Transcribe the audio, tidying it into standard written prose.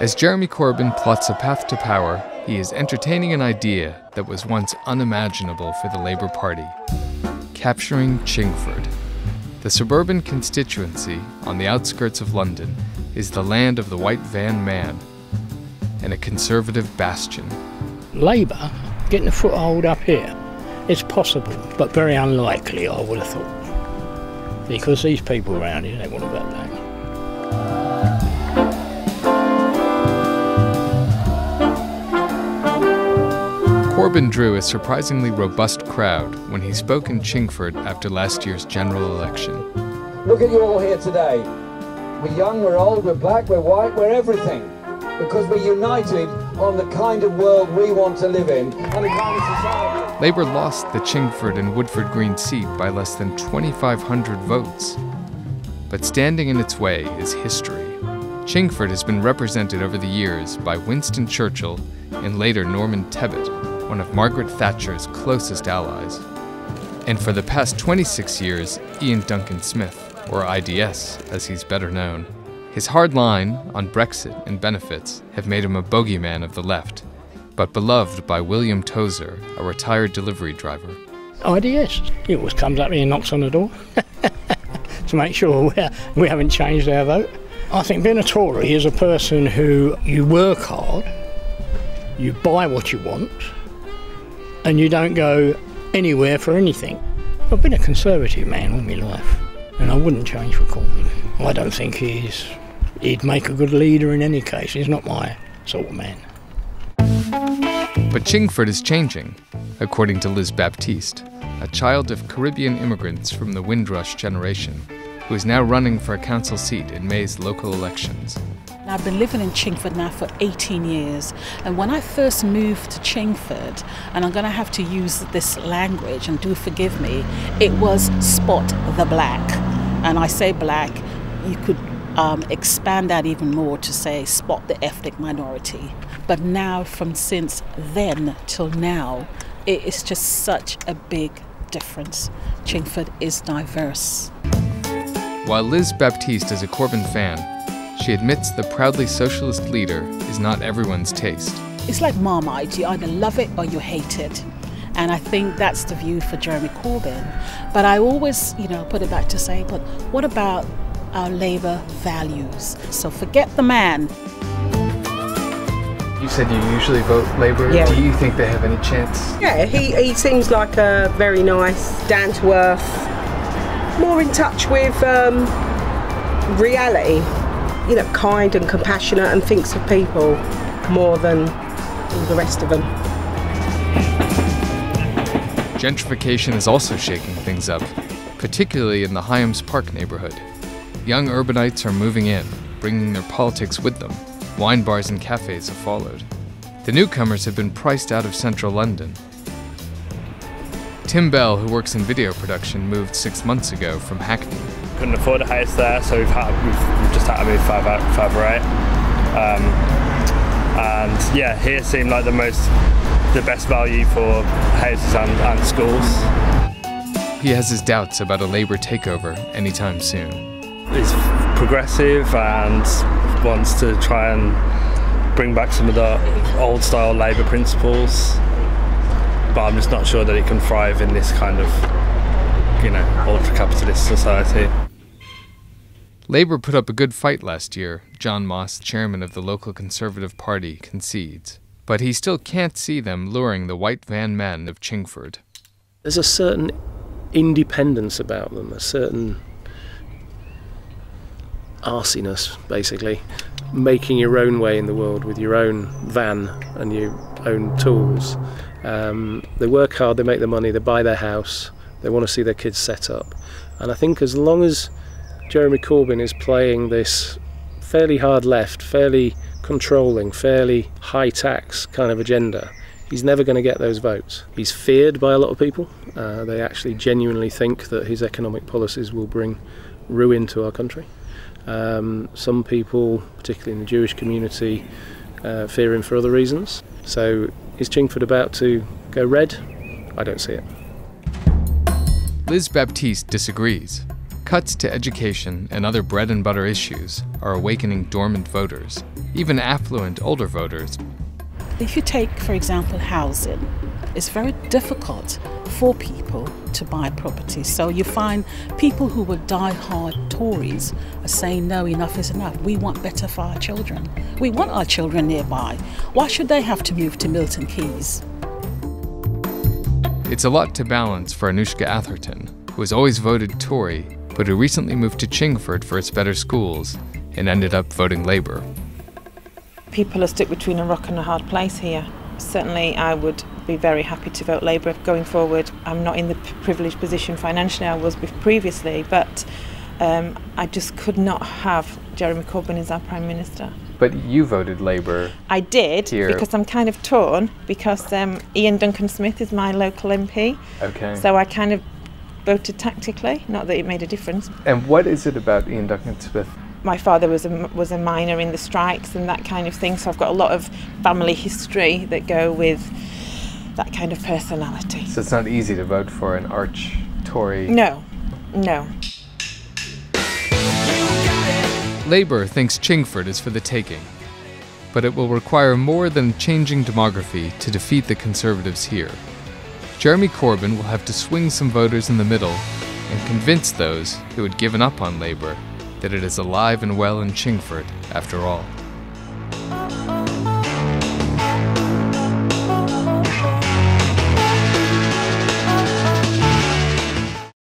As Jeremy Corbyn plots a path to power, he is entertaining an idea that was once unimaginable for the Labour Party: capturing Chingford. The suburban constituency on the outskirts of London is the land of the white van man and a conservative bastion. Labour getting a foothold up here, it's possible, but very unlikely, I would have thought. Because these people around here, they want about that. Corbyn drew a surprisingly robust crowd when he spoke in Chingford after last year's general election. Look at you all here today. We're young, we're old, we're black, we're white, we're everything. Because we're united on the kind of world we want to live in and the kind of society. Labour lost the Chingford and Woodford Green seat by less than 2,500 votes. But standing in its way is history. Chingford has been represented over the years by Winston Churchill and later Norman Tebbit, one of Margaret Thatcher's closest allies. And for the past 26 years, Ian Duncan Smith, or IDS as he's better known. His hard line on Brexit and benefits have made him a bogeyman of the left, but beloved by William Tozer, a retired delivery driver. IDS, he always comes up here and knocks on the door to make sure we haven't changed our vote. I think being a Tory is a person who you work hard, you buy what you want, and you don't go anywhere for anything. I've been a Conservative man all my life, and I wouldn't change for Corbyn. I don't think he'd make a good leader in any case. He's not my sort of man. But Chingford is changing, according to Liz Baptiste, a child of Caribbean immigrants from the Windrush generation, who is now running for a council seat in May's local elections. I've been living in Chingford now for 18 years, and when I first moved to Chingford, and I'm going to have to use this language, and do forgive me, it was spot the black. And I say black, you could expand that even more to say spot the ethnic minority. But now, from since then till now, it is just such a big difference. Chingford is diverse. While Liz Baptiste is a Corbyn fan, she admits the proudly socialist leader is not everyone's taste. It's like Marmite, you either love it or you hate it. And I think that's the view for Jeremy Corbyn. But I always, put it back to say, but what about our Labour values? So forget the man. You said you usually vote Labour. Yeah. Do you think they have any chance? Yeah, he seems like a very nice, down-to-earth, more in touch with reality. Kind and compassionate and thinks of people more than all the rest of them. Gentrification is also shaking things up, particularly in the Hyams Park neighborhood. Young urbanites are moving in, bringing their politics with them. Wine bars and cafes have followed. The newcomers have been priced out of central London. Tim Bell, who works in video production, moved 6 months ago from Hackney. Couldn't afford a house there, so we've just had to move further out. And yeah, here seemed like the best value for houses and schools. He has his doubts about a Labour takeover anytime soon. He's progressive and wants to try and bring back some of the old style Labour principles, but I'm just not sure that it can thrive in this kind of ultra-capitalist society. Labour put up a good fight last year, John Moss, chairman of the local Conservative Party, concedes. But he still can't see them luring the white van men of Chingford. There's a certain independence about them, a certain arsiness, basically. Making your own way in the world with your own van and your own tools. They work hard, they make their money, they buy their house, they want to see their kids set up. And I think as long as Jeremy Corbyn is playing this fairly hard left, fairly controlling, fairly high tax kind of agenda, he's never going to get those votes. He's feared by a lot of people. They actually genuinely think that his economic policies will bring ruin to our country. Some people, particularly in the Jewish community, fear him for other reasons. So is Chingford about to go red? I don't see it. Liz Baptiste disagrees. Cuts to education and other bread-and-butter issues are awakening dormant voters, even affluent older voters. If you take, for example, housing, it's very difficult for people to buy property. So you find people who were die-hard Tories are saying, no, enough is enough. We want better for our children. We want our children nearby. Why should they have to move to Milton Keynes? It's a lot to balance for Anouska Atherton, who has always voted Tory, but who recently moved to Chingford for its better schools and ended up voting Labour. People are stuck between a rock and a hard place here. Certainly I would be very happy to vote Labour going forward. I'm not in the privileged position financially I was previously, but I just could not have Jeremy Corbyn as our Prime Minister. But you voted Labour. I did, here. Because I'm kind of torn, because Ian Duncan-Smith is my local MP. Okay. So I kind of voted tactically, not that it made a difference. And what is it about Ian Duncan-Smith? My father was a miner in the strikes and that kind of thing, so I've got a lot of family history that go with that kind of personality. So it's not easy to vote for an arch Tory? No. Labour thinks Chingford is for the taking, but it will require more than changing demography to defeat the Conservatives here. Jeremy Corbyn will have to swing some voters in the middle and convince those who had given up on Labour that it is alive and well in Chingford after all.